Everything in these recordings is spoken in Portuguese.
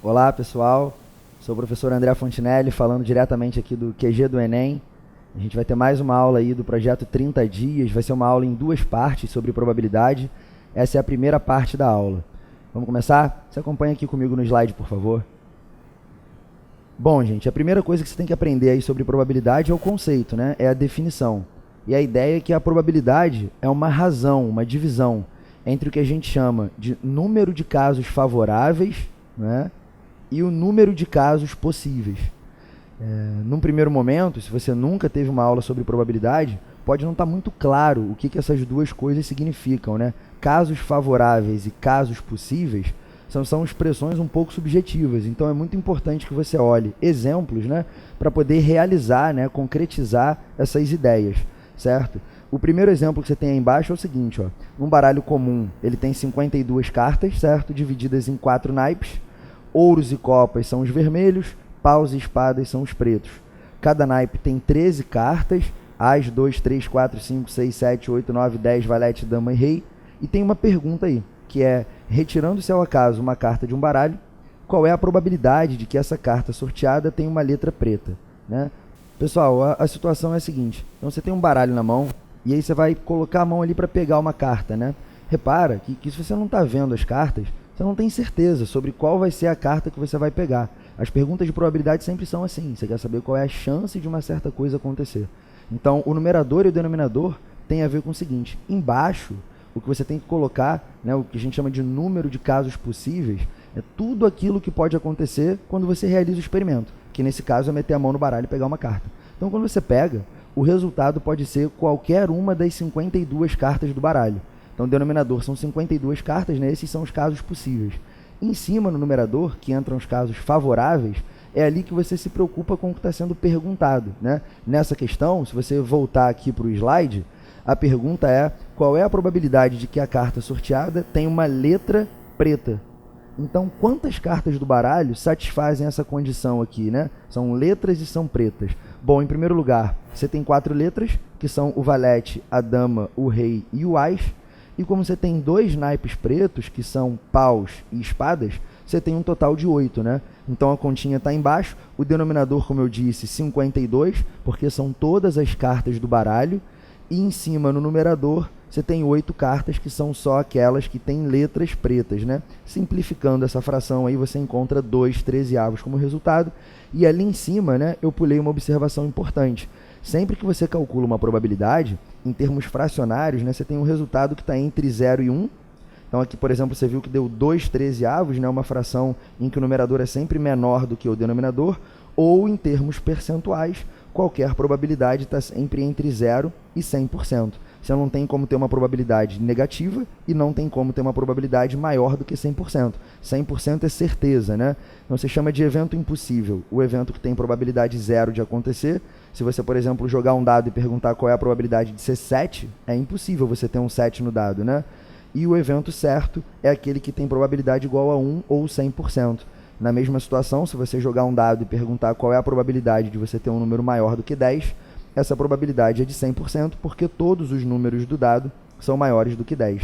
Olá pessoal, sou o professor André Fontinelli falando diretamente aqui do QG do Enem. A gente vai ter mais uma aula aí do projeto 30 dias, vai ser uma aula em duas partes sobre probabilidade. Essa é a primeira parte da aula. Vamos começar? Você acompanha aqui comigo no slide, por favor. Bom, gente, a primeira coisa que você tem que aprender aí sobre probabilidade é o conceito, né? É a definição. E a ideia é que a probabilidade é uma razão, uma divisão entre o que a gente chama de número de casos favoráveis, né, e o número de casos possíveis. Num primeiro momento, se você nunca teve uma aula sobre probabilidade, pode não estar muito claro o que essas duas coisas significam, né? Casos favoráveis e casos possíveis são expressões um pouco subjetivas, então é muito importante que você olhe exemplos, né, para poder realizar, né, concretizar essas ideias, certo? O primeiro exemplo que você tem aí embaixo é o seguinte, ó, um baralho comum, ele tem 52 cartas, certo? Divididas em 4 naipes, ouros e copas são os vermelhos, paus e espadas são os pretos. Cada naipe tem 13 cartas, as, 2, 3, 4, 5, 6, 7, 8, 9, 10, valete, dama e rei. E tem uma pergunta aí, que é, retirando-se ao acaso uma carta de um baralho, qual é a probabilidade de que essa carta sorteada tenha uma letra preta, né? Pessoal, a situação é a seguinte, então você tem um baralho na mão, e aí você vai colocar a mão ali para pegar uma carta, né? Repara que se você não está vendo as cartas, você não tem certeza sobre qual vai ser a carta que você vai pegar. As perguntas de probabilidade sempre são assim, você quer saber qual é a chance de uma certa coisa acontecer. Então, o numerador e o denominador tem a ver com o seguinte, embaixo, o que você tem que colocar, né, o que a gente chama de número de casos possíveis, é tudo aquilo que pode acontecer quando você realiza o experimento, que nesse caso é meter a mão no baralho e pegar uma carta. Então, quando você pega, o resultado pode ser qualquer uma das 52 cartas do baralho. Então, o denominador são 52 cartas, né? Esses são os casos possíveis. Em cima, no numerador, que entram os casos favoráveis, é ali que você se preocupa com o que está sendo perguntado, né? Nessa questão, se você voltar aqui para o slide, a pergunta é qual é a probabilidade de que a carta sorteada tenha uma letra preta. Então, quantas cartas do baralho satisfazem essa condição aqui, né? São letras e são pretas. Bom, em primeiro lugar, você tem 4 letras, que são o valete, a dama, o rei e o ás. E como você tem 2 naipes pretos, que são paus e espadas, você tem um total de 8, né? Então, a continha está embaixo. O denominador, como eu disse, 52, porque são todas as cartas do baralho. E em cima, no numerador, você tem 8 cartas, que são só aquelas que têm letras pretas, né? Simplificando essa fração aí, você encontra 2 trezeavos como resultado. E ali em cima, né, eu pulei uma observação importante. Sempre que você calcula uma probabilidade, em termos fracionários, né, você tem um resultado que está entre 0 e 1. Então aqui, por exemplo, você viu que deu 2 trezeavos, né, uma fração em que o numerador é sempre menor do que o denominador, ou em termos percentuais, qualquer probabilidade está sempre entre 0 e 100%. Você não tem como ter uma probabilidade negativa e não tem como ter uma probabilidade maior do que 100%. 100% é certeza, né? Então, você chama de evento impossível o evento que tem probabilidade 0 de acontecer. Se você, por exemplo, jogar um dado e perguntar qual é a probabilidade de ser 7, é impossível você ter um 7 no dado, né? E o evento certo é aquele que tem probabilidade igual a 1 ou 100%. Na mesma situação, se você jogar um dado e perguntar qual é a probabilidade de você ter um número maior do que 10, essa probabilidade é de 100%, porque todos os números do dado são maiores do que 10.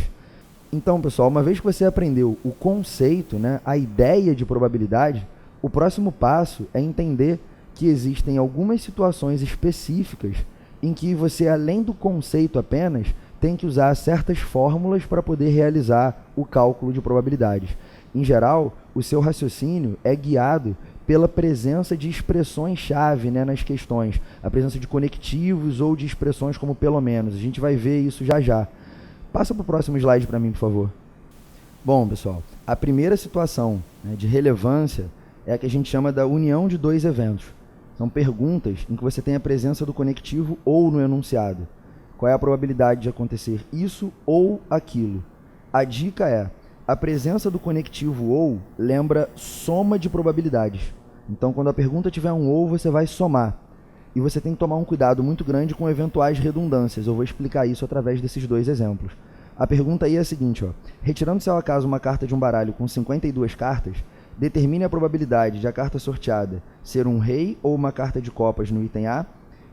Então, pessoal, uma vez que você aprendeu o conceito, né, a ideia de probabilidade, o próximo passo é entender que existem algumas situações específicas em que você, além do conceito apenas, tem que usar certas fórmulas para poder realizar o cálculo de probabilidades. Em geral, o seu raciocínio é guiado pela presença de expressões-chave, né, nas questões, a presença de conectivos ou de expressões como pelo menos. A gente vai ver isso já já. Passa para o próximo slide para mim, por favor. Bom, pessoal, a primeira situação, né, de relevância é a que a gente chama da união de 2 eventos. São perguntas em que você tem a presença do conectivo ou no enunciado. Qual é a probabilidade de acontecer isso ou aquilo? A dica é: a presença do conectivo ou lembra soma de probabilidades. Então, quando a pergunta tiver um ou, você vai somar. E você tem que tomar um cuidado muito grande com eventuais redundâncias. Eu vou explicar isso através desses 2 exemplos. A pergunta aí é a seguinte, ó. Retirando-se ao acaso uma carta de um baralho com 52 cartas, determine a probabilidade de a carta sorteada ser um rei ou uma carta de copas no item A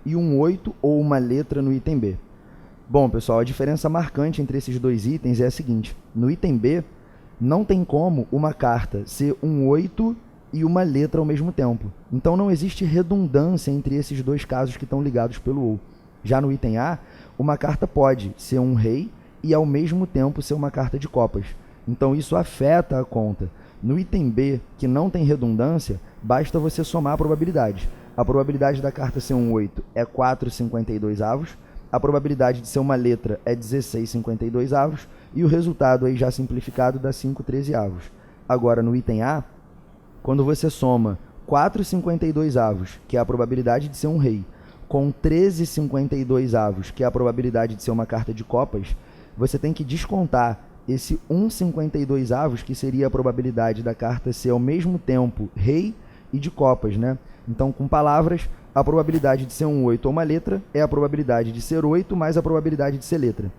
e um 8 ou uma letra no item B. Bom, pessoal, a diferença marcante entre esses 2 itens é a seguinte. No item B, não tem como uma carta ser um 8 e uma letra ao mesmo tempo. Então não existe redundância entre esses dois casos que estão ligados pelo ou. Já no item A, uma carta pode ser um rei e ao mesmo tempo ser uma carta de copas. Então isso afeta a conta. No item B, que não tem redundância, basta você somar a probabilidade. A probabilidade da carta ser um 8 é 4,52, a probabilidade de ser uma letra é 16,52 e o resultado aí já simplificado dá 5,13. Agora no item A, quando você soma 4,52, que é a probabilidade de ser um rei, com 13,52, que é a probabilidade de ser uma carta de copas, você tem que descontar esse 1,52, que seria a probabilidade da carta ser ao mesmo tempo rei e de copas, né? Então, com palavras, a probabilidade de ser um 8 ou uma letra é a probabilidade de ser 8 mais a probabilidade de ser letra.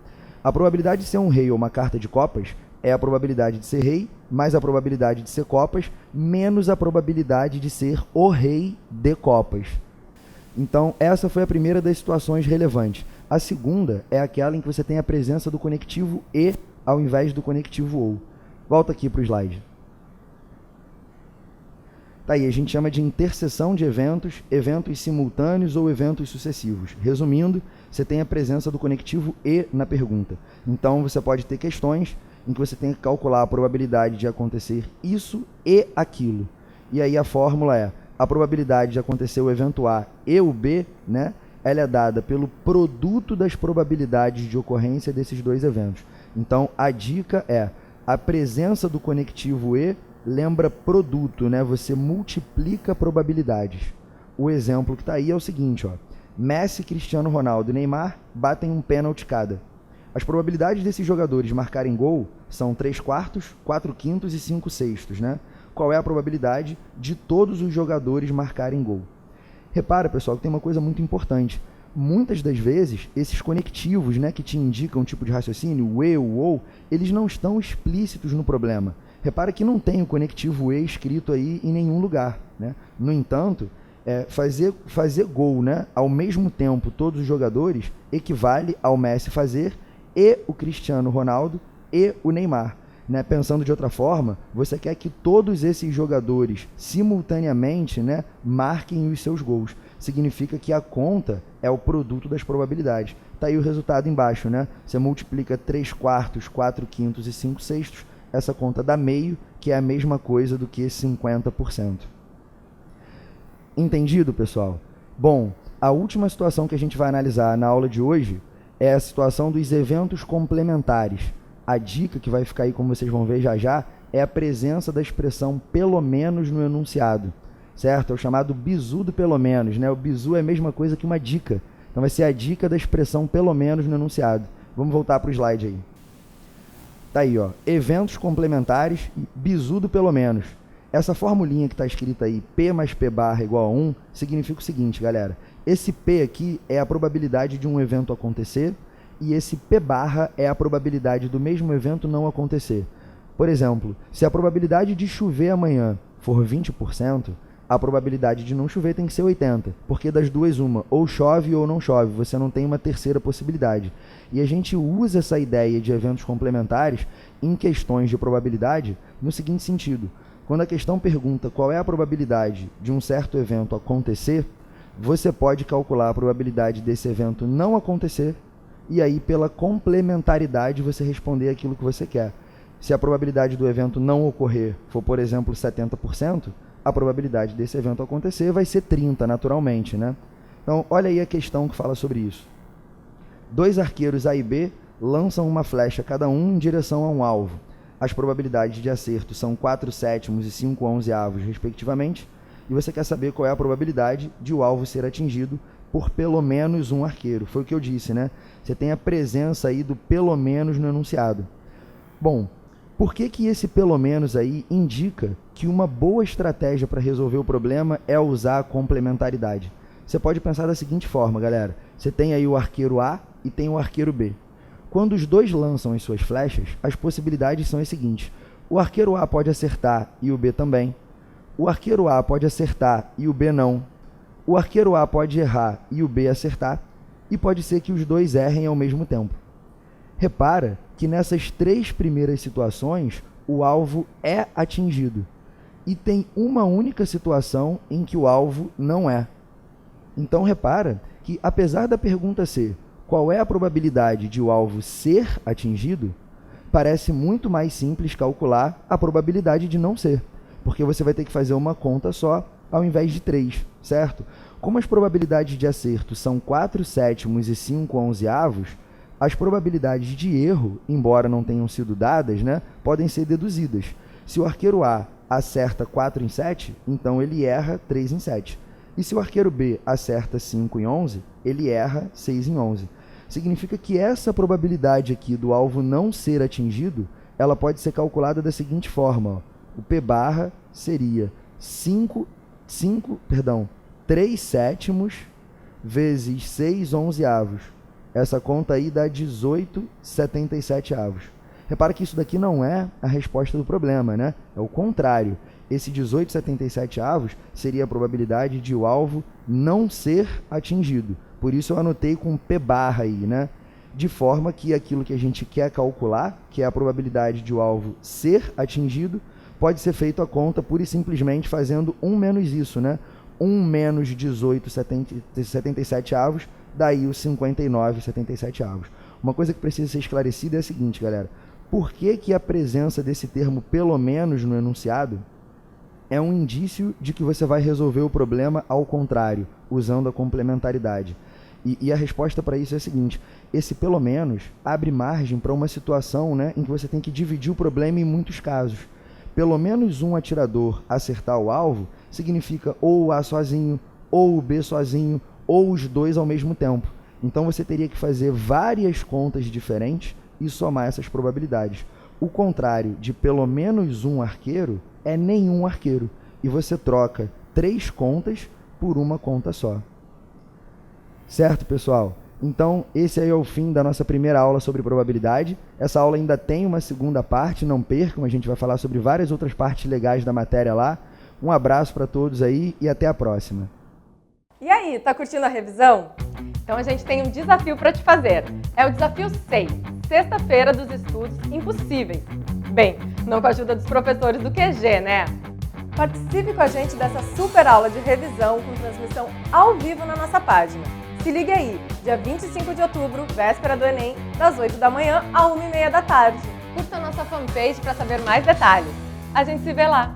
A probabilidade de ser um rei ou uma carta de copas é a probabilidade de ser rei mais a probabilidade de ser copas menos a probabilidade de ser o rei de copas. Então, essa foi a primeira das situações relevantes. A segunda é aquela em que você tem a presença do conectivo e ao invés do conectivo ou. Volta aqui para o slide. Tá aí, a gente chama de interseção de eventos, eventos simultâneos ou eventos sucessivos. Resumindo, você tem a presença do conectivo e na pergunta. Então, você pode ter questões em que você tem que calcular a probabilidade de acontecer isso e aquilo. E aí a fórmula é a probabilidade de acontecer o evento A e o B, né? Ela é dada pelo produto das probabilidades de ocorrência desses dois eventos. Então, a dica é a presença do conectivo e lembra produto, né? Você multiplica probabilidades. O exemplo que está aí é o seguinte, ó. Messi, Cristiano Ronaldo e Neymar batem um pênalti cada. As probabilidades desses jogadores marcarem gol são 3/4, 4/5 e 5/6, né? Qual é a probabilidade de todos os jogadores marcarem gol? Repara, pessoal, que tem uma coisa muito importante. Muitas das vezes, esses conectivos, né, que te indicam um tipo de raciocínio, o e, o ou, eles não estão explícitos no problema. Repara que não tem o conectivo e escrito aí em nenhum lugar, né? No entanto, fazer gol, né, ao mesmo tempo todos os jogadores equivale ao Messi fazer e o Cristiano Ronaldo e o Neymar. Né? Pensando de outra forma, você quer que todos esses jogadores simultaneamente, né, marquem os seus gols. Significa que a conta é o produto das probabilidades. Está aí o resultado embaixo, né? Você multiplica 3/4, 4/5 e 5/6, essa conta dá meio, que é a mesma coisa do que 50%. Entendido, pessoal? Bom, a última situação que a gente vai analisar na aula de hoje é a situação dos eventos complementares. A dica que vai ficar aí, como vocês vão ver já já, é a presença da expressão pelo menos no enunciado, certo? É o chamado bizu do pelo menos, né? O bizu é a mesma coisa que uma dica. Então vai ser a dica da expressão pelo menos no enunciado. Vamos voltar para o slide aí. Tá aí, ó. Eventos complementares, bizu do pelo menos. Essa formulinha que está escrita aí, P mais P barra igual a 1, significa o seguinte, galera. Esse P aqui é a probabilidade de um evento acontecer e esse P barra é a probabilidade do mesmo evento não acontecer. Por exemplo, se a probabilidade de chover amanhã for 20%, a probabilidade de não chover tem que ser 80%, porque das duas uma, ou chove ou não chove, você não tem uma terceira possibilidade. E a gente usa essa ideia de eventos complementares em questões de probabilidade no seguinte sentido. Quando a questão pergunta qual é a probabilidade de um certo evento acontecer, você pode calcular a probabilidade desse evento não acontecer e aí, pela complementaridade, você responder aquilo que você quer. Se a probabilidade do evento não ocorrer for, por exemplo, 70%, a probabilidade desse evento acontecer vai ser 30%, naturalmente, né? Então, olha aí a questão que fala sobre isso. 2 arqueiros A e B lançam uma flecha cada um em direção a um alvo. As probabilidades de acerto são 4/7 e 5/11, respectivamente, e você quer saber qual é a probabilidade de o alvo ser atingido por pelo menos um arqueiro. Foi o que eu disse, né? Você tem a presença aí do pelo menos no enunciado. Bom, por que que esse pelo menos aí indica que uma boa estratégia para resolver o problema é usar a complementaridade? Você pode pensar da seguinte forma, galera. Você tem aí o arqueiro A e tem o arqueiro B. Quando os dois lançam as suas flechas, as possibilidades são as seguintes. O arqueiro A pode acertar e o B também. O arqueiro A pode acertar e o B não. O arqueiro A pode errar e o B acertar. E pode ser que os dois errem ao mesmo tempo. Repara que nessas 3 primeiras situações, o alvo é atingido. e tem uma única situação em que o alvo não é. Então repara que, apesar da pergunta ser qual é a probabilidade de o alvo ser atingido, parece muito mais simples calcular a probabilidade de não ser, porque você vai ter que fazer uma conta só ao invés de 3, certo? Como as probabilidades de acerto são 4/7 e 5/11, as probabilidades de erro, embora não tenham sido dadas, né, podem ser deduzidas. Se o arqueiro A acerta 4 em 7, então ele erra 3 em 7. E se o arqueiro B acerta 5 em 11, ele erra 6 em 11. Significa que essa probabilidade aqui do alvo não ser atingido, ela pode ser calculada da seguinte forma. Ó. O P barra seria 3/7 vezes 6/11. Essa conta aí dá 18/77. Repara que isso daqui não é a resposta do problema, né? É o contrário. Esse 18/77 seria a probabilidade de o alvo não ser atingido. Por isso eu anotei com P barra aí, né? De forma que aquilo que a gente quer calcular, que é a probabilidade de o alvo ser atingido, pode ser feito a conta pura e simplesmente fazendo 1 menos isso, né? 1 menos 18/77, daí os 59/77. Uma coisa que precisa ser esclarecida é a seguinte, galera. Por que a presença desse termo pelo menos no enunciado é um indício de que você vai resolver o problema ao contrário, usando a complementaridade? E a resposta para isso é a seguinte: esse pelo menos abre margem para uma situação, né, em que você tem que dividir o problema em muitos casos. Pelo menos um atirador acertar o alvo significa ou o A sozinho, ou o B sozinho, ou os dois ao mesmo tempo. Então você teria que fazer várias contas diferentes e somar essas probabilidades. O contrário de pelo menos um arqueiro é nenhum arqueiro. E você troca 3 contas por uma conta só. Certo, pessoal? Então, esse aí é o fim da nossa primeira aula sobre probabilidade. Essa aula ainda tem uma segunda parte, não percam, a gente vai falar sobre várias outras partes legais da matéria lá. Um abraço para todos aí e até a próxima. E aí, tá curtindo a revisão? Então a gente tem um desafio para te fazer. É o desafio 6, sexta-feira dos estudos impossíveis. Bem, não com a ajuda dos professores do QG, né? Participe com a gente dessa super aula de revisão com transmissão ao vivo na nossa página. Se ligue aí, dia 25 de outubro, véspera do Enem, das 8 da manhã à 1h30 da tarde. Curta a nossa fanpage para saber mais detalhes. A gente se vê lá!